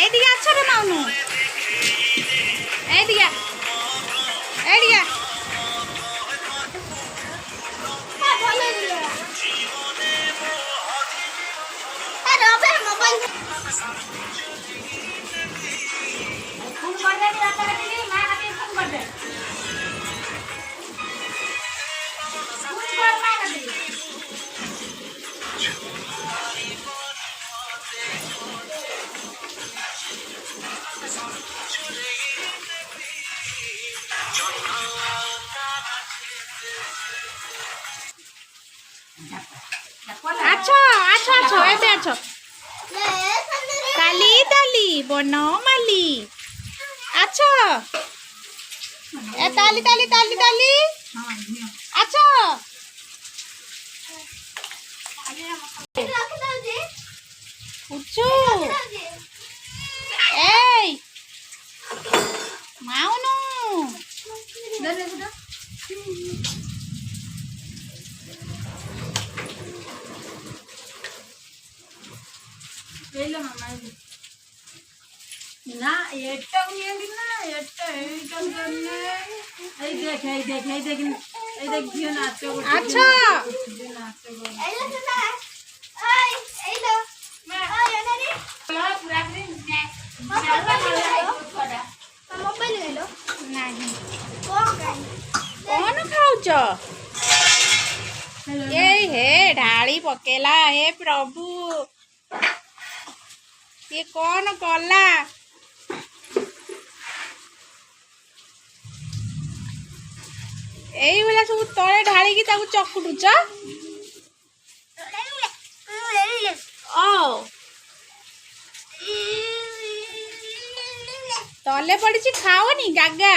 এইদিকে আছো রে মাউনু, এইদিকে এইদিকে। আছো আছো আছো এবে আছো। তালি তালি বনমালি আছো। এ তালি তালি তালি তালি আছো। উঠছো এই মাউনু। না এটাও নিয়ে দিন না, এটা এইটা জন্য এই দেখ এই দেখ এই দেখ এই দেখ ঝিও নাচো আচ্ছা নাচো এই লো না এই লো মা ওই এনারি পুরা দিন মোবাইল লো ନାହିଁ কোন গাই କଣ ଖାଉଛ? ଏଇ ହେ ଢାଳି ପକେଇଲା। ହେ ପ୍ରଭୁ ଇଏ କଣ କଲା? ଏଇଭଳିଆ ସବୁ ତଳେ ଢାଳିକି ତାକୁ ଚକୁଟୁଛ? ଓ ତଳେ ପଡ଼ିଛି ଖାଅନି ଗାଗା।